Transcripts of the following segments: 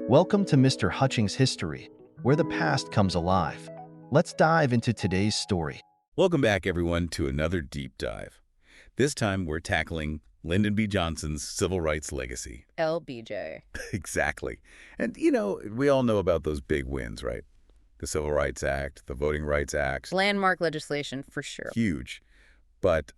Welcome to Mr. Hutchings History, where the past comes alive. Let's dive into today's story. Welcome back, everyone, to another deep dive. This time, we're tackling Lyndon B. Johnson's civil rights legacy. LBJ. Exactly. And, we all know about those big wins, right? The Civil Rights Act, the Voting Rights Act. Landmark legislation, for sure. Huge. But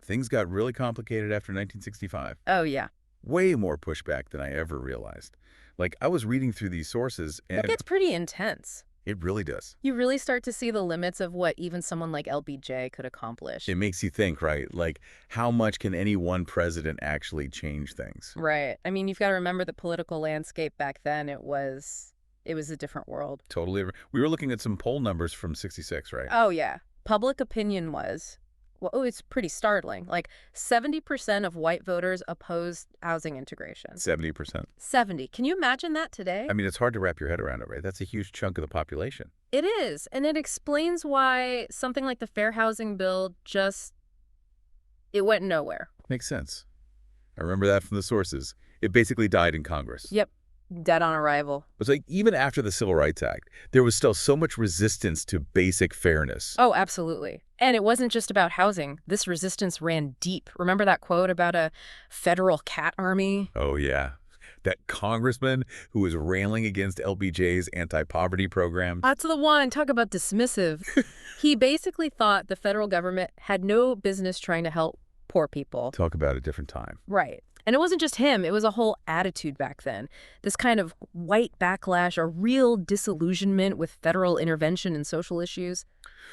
things got really complicated after 1965. Oh, yeah. Way more pushback than I ever realized. Like, I was reading through these sources, and It gets pretty intense. it really does. You really start to see the limits of what even someone like LBJ could accomplish. It makes you think, right? Like, how much can any one president actually change things? Right. I mean, you've got to remember the political landscape back then. It was a different world. Totally. We were looking at some poll numbers from '66, right? Oh, yeah. Public opinion was, well, it's pretty startling. Like 70% of white voters opposed housing integration. 70%. 70. Can you imagine that today? I mean, it's hard to wrap your head around it, right? That's a huge chunk of the population. It is. And it explains why something like the Fair Housing Bill it went nowhere. Makes sense. I remember that from the sources. It basically died in Congress. Yep. Dead on arrival. It's like, even after the Civil Rights Act, there was still so much resistance to basic fairness. Oh, absolutely. And it wasn't just about housing. This resistance ran deep. Remember that quote about a federal cat army? Oh, yeah. That congressman who was railing against LBJ's anti-poverty program. That's the one. Talk about dismissive. He basically thought the federal government had no business trying to help poor people. Talk about a different time. Right. And it wasn't just him. It was a whole attitude back then. This kind of white backlash, a real disillusionment with federal intervention in social issues.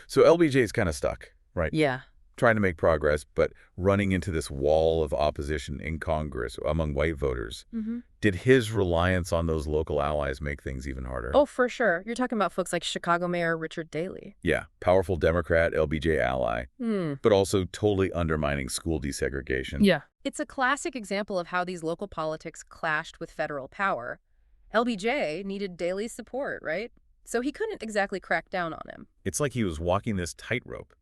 So LBJ's kind of stuck, right? Yeah. Trying to make progress, but running into this wall of opposition in Congress among white voters. Mm-hmm. Did his reliance on those local allies make things even harder? Oh, for sure. You're talking about folks like Chicago Mayor Richard Daley. Yeah, powerful Democrat, LBJ ally, but also totally undermining school desegregation. Yeah. It's a classic example of how these local politics clashed with federal power. LBJ needed Daley's support, right? So he couldn't exactly crack down on him. It's like he was walking this tightrope,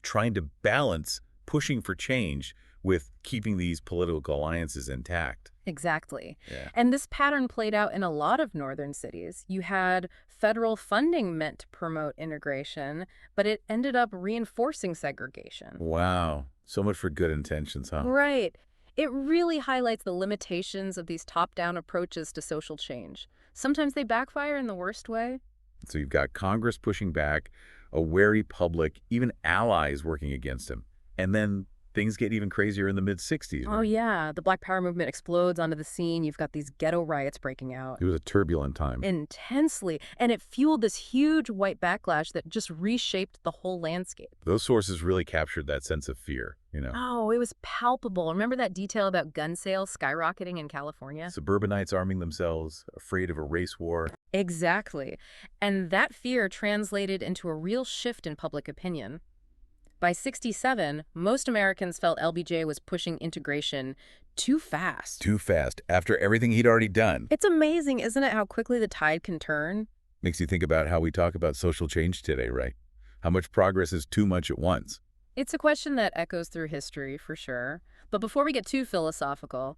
trying to balance pushing for change with keeping these political alliances intact. Exactly. Yeah. And this pattern played out in a lot of northern cities. You had federal funding meant to promote integration, but it ended up reinforcing segregation. Wow. So much for good intentions, huh? Right. It really highlights the limitations of these top-down approaches to social change. Sometimes they backfire in the worst way. So you've got Congress pushing back, a wary public, even allies working against him. And then things get even crazier in the mid-'60s. Oh, yeah. The Black Power movement explodes onto the scene. You've got these ghetto riots breaking out. It was a turbulent time. Intensely. And it fueled this huge white backlash that just reshaped the whole landscape. Those sources really captured that sense of fear, Oh, it was palpable. Remember that detail about gun sales skyrocketing in California? Suburbanites arming themselves, afraid of a race war. Exactly. And that fear translated into a real shift in public opinion. By '67, most Americans felt LBJ was pushing integration too fast. Too fast, after everything he'd already done. It's amazing, isn't it, how quickly the tide can turn? Makes you think about how we talk about social change today, right? How much progress is too much at once? It's a question that echoes through history, for sure. But before we get too philosophical,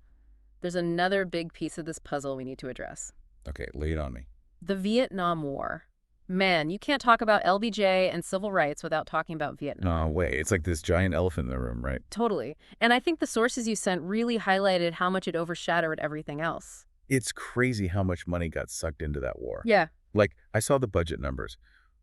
there's another big piece of this puzzle we need to address. Okay, lay it on me. The Vietnam War. Man, you can't talk about LBJ and civil rights without talking about Vietnam. No way. It's like this giant elephant in the room, right? Totally. And I think the sources you sent really highlighted how much it overshadowed everything else. It's crazy how much money got sucked into that war. Yeah. Like, I saw the budget numbers.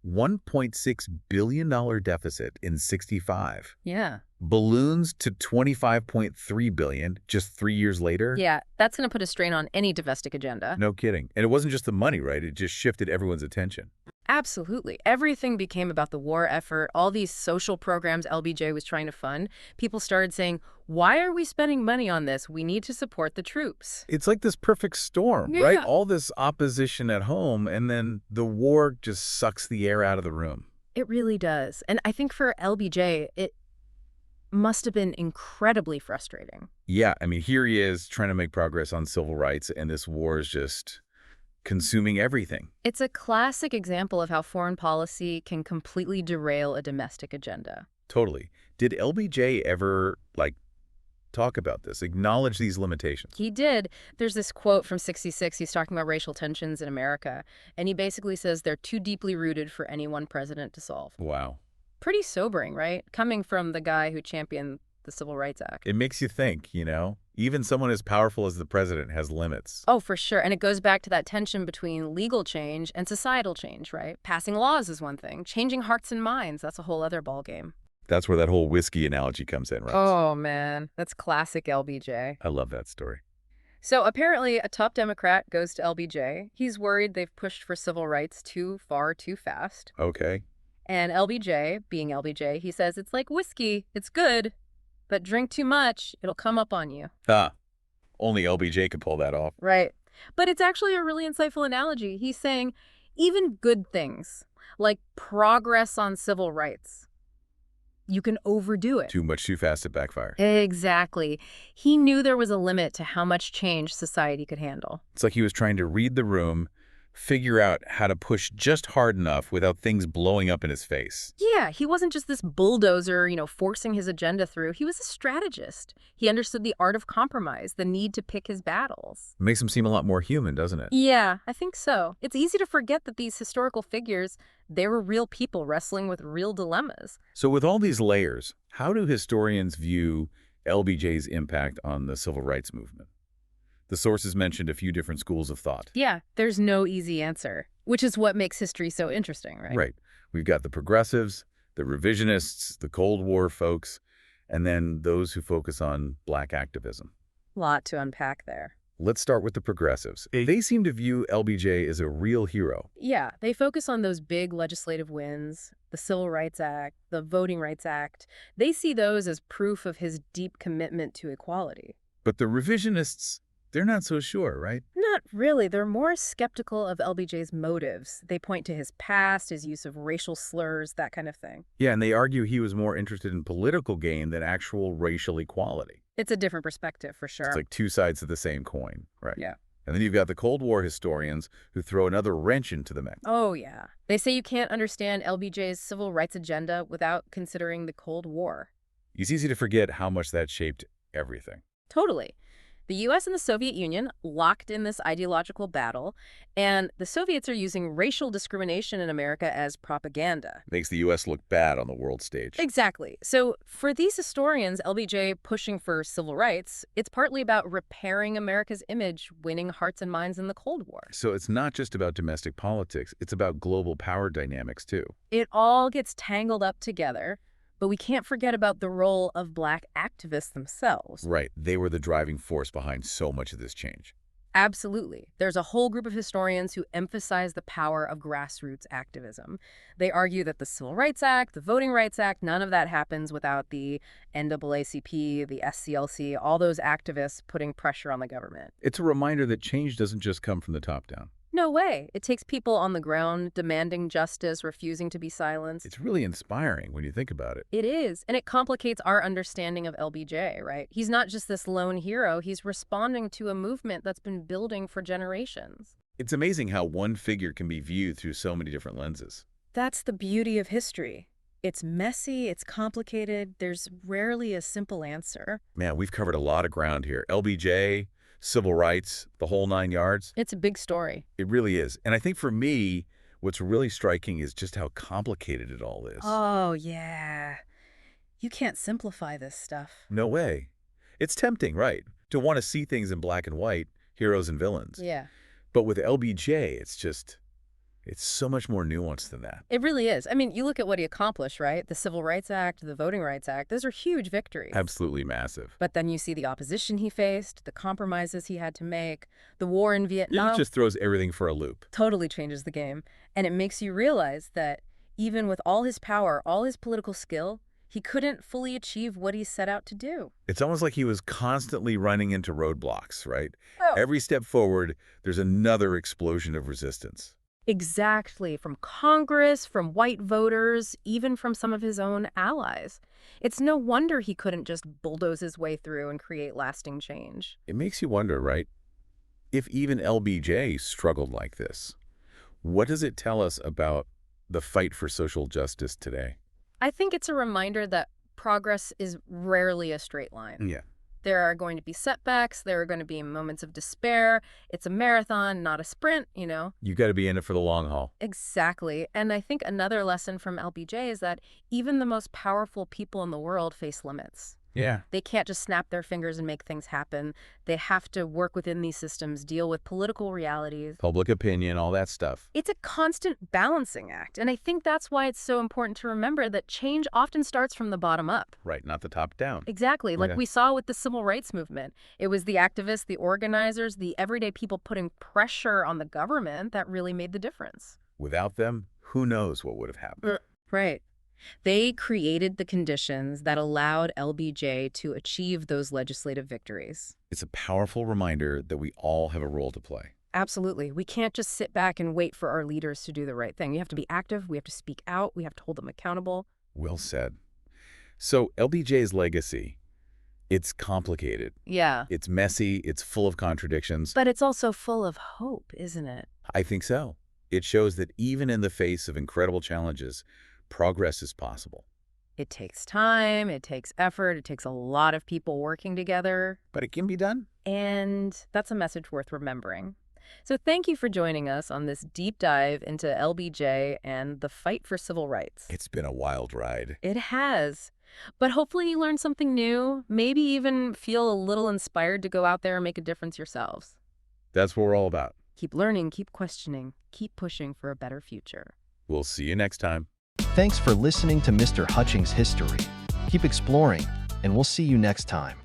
$1.6 billion deficit in '65. Yeah. Balloons to $25.3 billion just 3 years later. Yeah, that's going to put a strain on any domestic agenda. No kidding. And it wasn't just the money, right? It just shifted everyone's attention. Absolutely. Everything became about the war effort, all these social programs LBJ was trying to fund. People started saying, why are we spending money on this? We need to support the troops. It's like this perfect storm, Yeah. right? All this opposition at home, and then the war just sucks the air out of the room. It really does. And I think for LBJ, it must have been incredibly frustrating. Yeah, I mean, here he is trying to make progress on civil rights, and this war is just consuming everything. It's a classic example of how foreign policy can completely derail a domestic agenda. Totally. Did LBJ ever, talk about this, acknowledge these limitations. He did. There's this quote from 66. He's talking about racial tensions in America, and he basically says they're too deeply rooted for any one president to solve. Wow. Pretty sobering, right? Coming from the guy who championed the Civil Rights Act. It makes you think, even someone as powerful as the president has limits. Oh, for sure. And it goes back to that tension between legal change and societal change, right? Passing laws is one thing. Changing hearts and minds, that's a whole other ballgame. That's where that whole whiskey analogy comes in, right? Oh, man. That's classic LBJ. I love that story. So apparently a top Democrat goes to LBJ. He's worried they've pushed for civil rights too far, too fast. Okay. And LBJ, being LBJ, he says it's like whiskey. It's good, but drink too much, it'll come up on you. Only LBJ could pull that off. Right. But it's actually a really insightful analogy. He's saying even good things, like progress on civil rights, you can overdo it. Too much too fast, it backfires. Exactly. He knew there was a limit to how much change society could handle. It's like he was trying to read the room, figure out how to push just hard enough without things blowing up in his face. Yeah, he wasn't just this bulldozer, forcing his agenda through. He was a strategist. He understood the art of compromise, the need to pick his battles. It makes him seem a lot more human, doesn't it? Yeah, I think so. It's easy to forget that these historical figures, they were real people wrestling with real dilemmas. So with all these layers, how do historians view LBJ's impact on the civil rights movement? The sources mentioned a few different schools of thought. Yeah, there's no easy answer, which is what makes history so interesting, right? Right. We've got the progressives, the revisionists, the Cold War folks, and then those who focus on Black activism. Lot to unpack there. Let's start with the progressives. They seem to view LBJ as a real hero. Yeah, they focus on those big legislative wins, the Civil Rights Act, the Voting Rights Act. They see those as proof of his deep commitment to equality. But the revisionists, they're not so sure, right? Not really. They're more skeptical of LBJ's motives. They point to his past, his use of racial slurs, that kind of thing. Yeah, and they argue he was more interested in political gain than actual racial equality. It's a different perspective, for sure. It's like two sides of the same coin, right? Yeah. And then you've got the Cold War historians who throw another wrench into the mix. Oh, yeah. They say you can't understand LBJ's civil rights agenda without considering the Cold War. It's easy to forget how much that shaped everything. Totally. The U.S. and the Soviet Union locked in this ideological battle, and the Soviets are using racial discrimination in America as propaganda. Makes the U.S. look bad on the world stage. Exactly. So for these historians, LBJ pushing for civil rights, it's partly about repairing America's image, winning hearts and minds in the Cold War. So it's not just about domestic politics, it's about global power dynamics too. It all gets tangled up together. But we can't forget about the role of Black activists themselves. Right. They were the driving force behind so much of this change. Absolutely. There's a whole group of historians who emphasize the power of grassroots activism. They argue that the Civil Rights Act, the Voting Rights Act, none of that happens without the NAACP, the SCLC, all those activists putting pressure on the government. It's a reminder that change doesn't just come from the top down. No way. It takes people on the ground demanding justice, refusing to be silenced. It's really inspiring when you think about it. It is. And it complicates our understanding of LBJ, right? He's not just this lone hero. He's responding to a movement that's been building for generations. It's amazing how one figure can be viewed through so many different lenses. That's the beauty of history. It's messy, it's complicated. There's rarely a simple answer. Man, we've covered a lot of ground here. LBJ, civil rights, the whole 9 yards. It's a big story. It really is. And I think for me, what's really striking is just how complicated it all is. Oh, yeah. You can't simplify this stuff. No way. It's tempting, right, to want to see things in black and white, heroes and villains. Yeah. But with LBJ, it's so much more nuanced than that. It really is. I mean, you look at what he accomplished, right? The Civil Rights Act, the Voting Rights Act, those are huge victories. Absolutely massive. But then you see the opposition he faced, the compromises he had to make, the war in Vietnam. It just throws everything for a loop. Totally changes the game. And it makes you realize that even with all his power, all his political skill, he couldn't fully achieve what he set out to do. It's almost like he was constantly running into roadblocks, right? Oh. Every step forward, there's another explosion of resistance. Exactly. From Congress, from white voters, even from some of his own allies. It's no wonder he couldn't just bulldoze his way through and create lasting change. It makes you wonder, right? If even LBJ struggled like this, what does it tell us about the fight for social justice today? I think it's a reminder that progress is rarely a straight line. Yeah. There are going to be setbacks. There are going to be moments of despair. It's a marathon, not a sprint, you know? You got to be in it for the long haul. Exactly. And I think another lesson from LBJ is that even the most powerful people in the world face limits. Yeah. They can't just snap their fingers and make things happen. They have to work within these systems, deal with political realities. Public opinion, all that stuff. It's a constant balancing act. And I think that's why it's so important to remember that change often starts from the bottom up. Right, not the top down. Exactly. Like Yeah. we saw with the civil rights movement. It was the activists, the organizers, the everyday people putting pressure on the government that really made the difference. Without them, who knows what would have happened. Right. They created the conditions that allowed LBJ to achieve those legislative victories. It's a powerful reminder that we all have a role to play. Absolutely. We can't just sit back and wait for our leaders to do the right thing. We have to be active. We have to speak out. We have to hold them accountable. Well said. So LBJ's legacy, it's complicated. Yeah. It's messy. It's full of contradictions. But it's also full of hope, isn't it? I think so. It shows that even in the face of incredible challenges, progress is possible. It takes time, it takes effort, it takes a lot of people working together. But it can be done. And that's a message worth remembering. So thank you for joining us on this deep dive into LBJ and the fight for civil rights. It's been a wild ride. It has. But hopefully you learned something new, maybe even feel a little inspired to go out there and make a difference yourselves. That's what we're all about. Keep learning, keep questioning, keep pushing for a better future. We'll see you next time. Thanks for listening to Mr. Hutchings History. Keep exploring, and we'll see you next time.